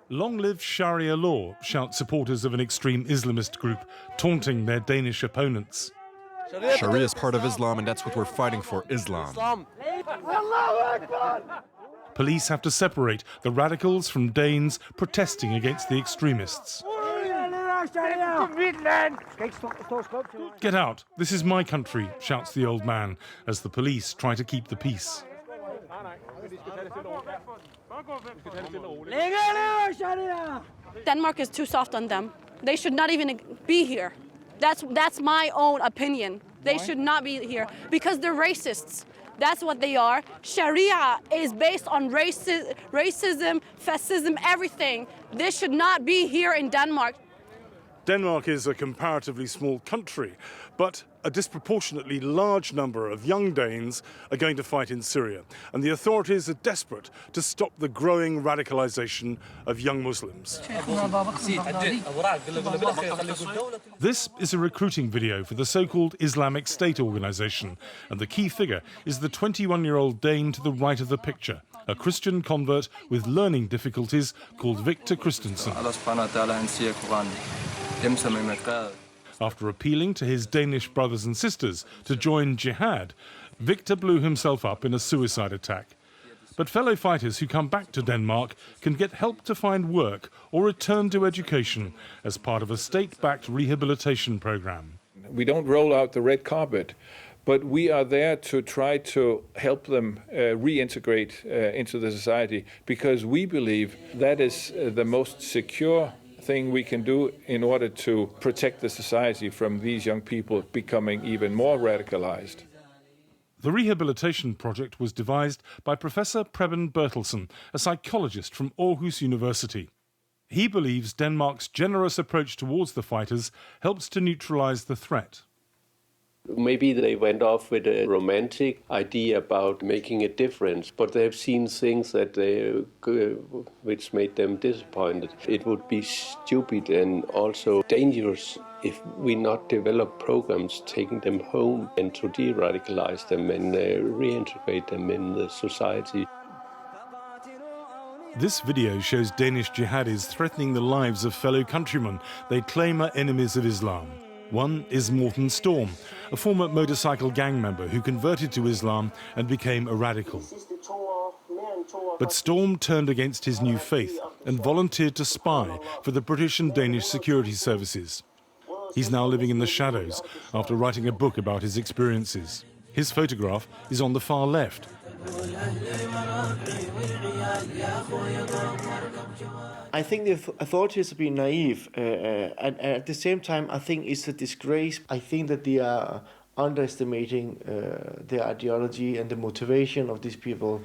Long live Sharia law, shout supporters of an extreme Islamist group, taunting their Danish opponents. Sharia is part of Islam, and that's what we're fighting for, Islam. Police have to separate the radicals from Danes protesting against the extremists. Get out, this is my country, shouts the old man, as the police try to keep the peace. Denmark is too soft on them. They should not even be here. That's my own opinion. They should not be here because they're racists. That's what they are. Sharia is based on racism, fascism, everything. This should not be here in Denmark. Denmark is a comparatively small country, but a disproportionately large number of young Danes are going to fight in Syria, and the authorities are desperate to stop the growing radicalization of young Muslims. This is a recruiting video for the so-called Islamic State organization, and the key figure is the 21-year-old Dane to the right of the picture, a Christian convert with learning difficulties called Victor Christensen. After appealing to his Danish brothers and sisters to join jihad, Victor blew himself up in a suicide attack. But fellow fighters who come back to Denmark can get help to find work or return to education as part of a state-backed rehabilitation program. We don't roll out the red carpet, but we are there to try to help them reintegrate into the society, because we believe that is the most secure thing we can do in order to protect the society from these young people becoming even more radicalized. The rehabilitation project was devised by Professor Preben Bertelsen, a psychologist from Aarhus University. He believes Denmark's generous approach towards the fighters helps to neutralize the threat. Maybe they went off with a romantic idea about making a difference, but they've seen things which made them disappointed. It would be stupid and also dangerous if we not develop programs taking them home and to de-radicalize them and reintegrate them in the society. This video shows Danish jihadis threatening the lives of fellow countrymen they claim are enemies of Islam. One is Morten Storm, a former motorcycle gang member who converted to Islam and became a radical. But Storm turned against his new faith and volunteered to spy for the British and Danish security services. He's now living in the shadows after writing a book about his experiences. His photograph is on the far left. I think the authorities have been naive, and at the same time, I think it's a disgrace. I think that they are underestimating the ideology and the motivation of these people.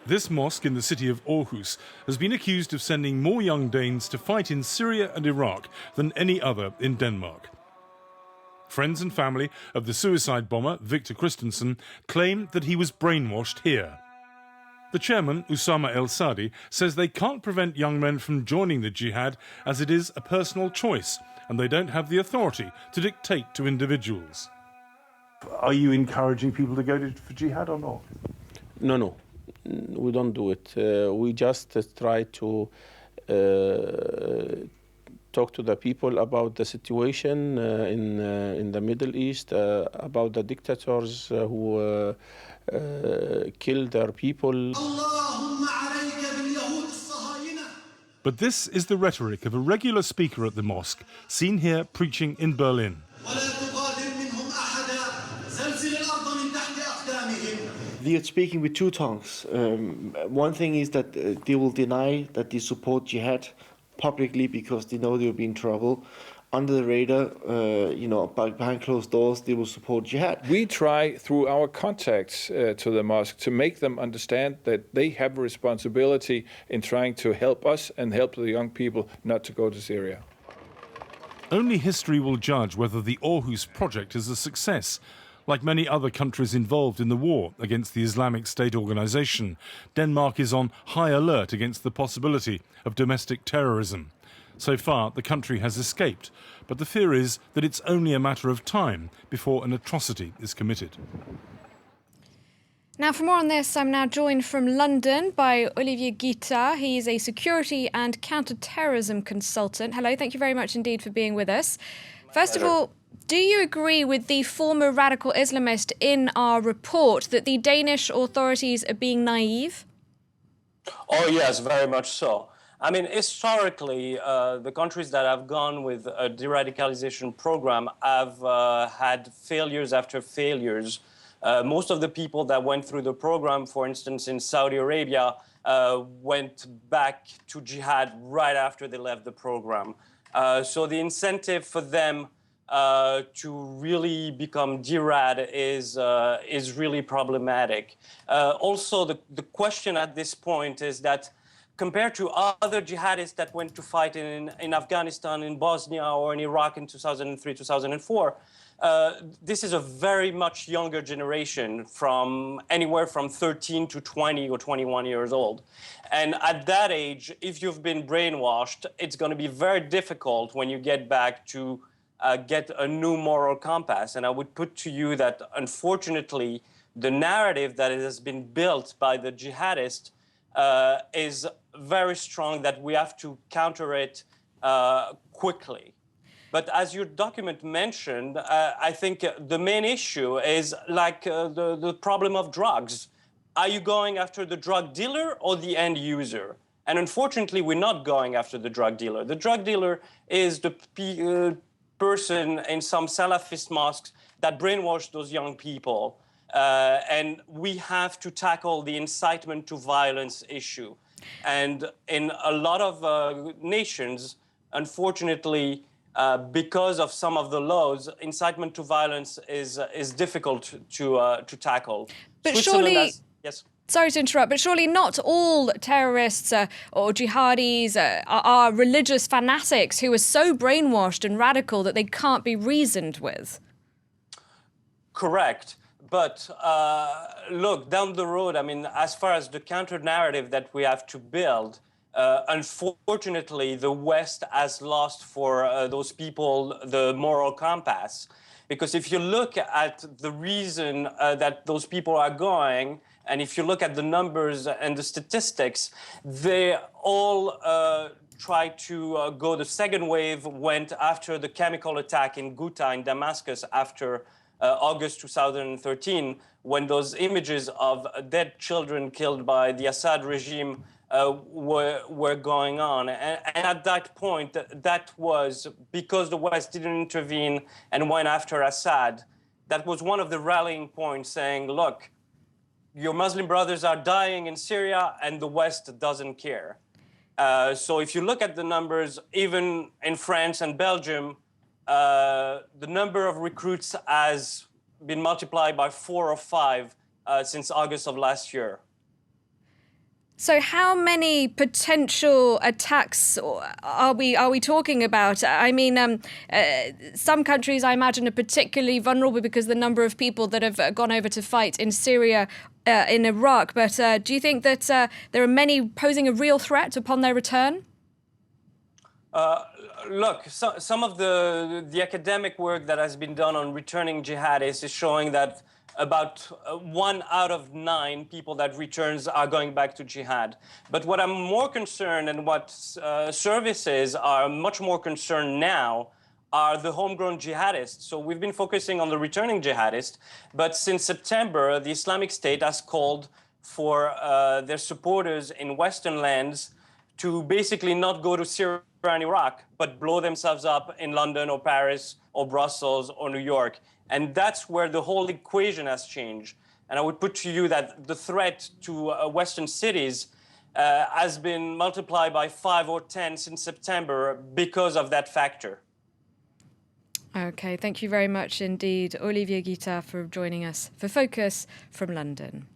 This mosque in the city of Aarhus has been accused of sending more young Danes to fight in Syria and Iraq than any other in Denmark. Friends and family of the suicide bomber, Victor Christensen, claim that he was brainwashed here. The chairman, Usama El-Sadi, says they can't prevent young men from joining the jihad as it is a personal choice, and they don't have the authority to dictate to individuals. Are you encouraging people to go for jihad or not? No, we don't do it. We just try to talk to the people about the situation in the Middle East, about the dictators who kill their people. But this is the rhetoric of a regular speaker at the mosque, seen here preaching in Berlin. They are speaking with two tongues. One thing is that they will deny that they support jihad publicly because they know they will be in trouble. Under the radar, behind closed doors, they will support jihad. We try through our contacts to the mosque to make them understand that they have a responsibility in trying to help us and help the young people not to go to Syria. Only history will judge whether the Aarhus project is a success. Like many other countries involved in the war against the Islamic State organization, Denmark is on high alert against the possibility of domestic terrorism. So far, the country has escaped, but the fear is that it's only a matter of time before an atrocity is committed. Now, for more on this, I'm now joined from London by Olivier Guittard. He's a security and counter-terrorism consultant. Hello, thank you very much indeed for being with us. First of all, do you agree with the former radical Islamist in our report that the Danish authorities are being naive? Oh, yes, very much so. I mean, historically, the countries that have gone with a de-radicalization program have had failures after failures. Most of the people that went through the program, for instance, in Saudi Arabia, went back to jihad right after they left the program. So the incentive for them to really become jihad is really problematic. Also, the question at this point is that compared to other jihadists that went to fight in Afghanistan, in Bosnia, or in Iraq in 2003, 2004, this is a very much younger generation, from anywhere from 13 to 20 or 21 years old. And at that age, if you've been brainwashed, it's going to be very difficult when you get back to get a new moral compass. And I would put to you that, unfortunately, the narrative that has been built by the jihadists is very strong, that we have to counter it quickly. But as your document mentioned, I think the main issue is like the problem of drugs. Are you going after the drug dealer or the end user? And unfortunately, we're not going after the drug dealer. The drug dealer is the person in some Salafist mosques that brainwash those young people. And we have to tackle the incitement to violence issue. And in a lot of nations, unfortunately, because of some of the laws, incitement to violence is difficult to tackle. But surely, yes. Sorry to interrupt, but surely not all terrorists or jihadis are religious fanatics who are so brainwashed and radical that they can't be reasoned with. Correct. But look, down the road, I mean, as far as the counter-narrative that we have to build, unfortunately, the West has lost for those people the moral compass. Because if you look at the reason that those people are going, and if you look at the numbers and the statistics, they all try to go. The second wave went after the chemical attack in Ghouta in Damascus after August 2013, when those images of dead children killed by the Assad regime were going on. And at that point, that was because the West didn't intervene and went after Assad. That was one of the rallying points, saying, look, your Muslim brothers are dying in Syria and the West doesn't care. So if you look at the numbers, even in France and Belgium, the number of recruits has been multiplied by 4 or 5 since August of last year. So how many potential attacks are we talking about? I mean, some countries, I imagine, are particularly vulnerable because the number of people that have gone over to fight in Syria, in Iraq. But do you think that there are many posing a real threat upon their return? Look, some of the academic work that has been done on returning jihadists is showing that about 1 out of 9 people that returns are going back to jihad. But what I'm more concerned, and what services are much more concerned now, are the homegrown jihadists. So we've been focusing on the returning jihadists, but since September, the Islamic State has called for their supporters in Western lands to basically not go to Syria and Iraq, but blow themselves up in London or Paris or Brussels or New York. And that's where the whole equation has changed. And I would put to you that the threat to Western cities has been multiplied by 5 or 10 since September because of that factor. Okay, thank you very much indeed, Olivier Guittard, for joining us for Focus from London.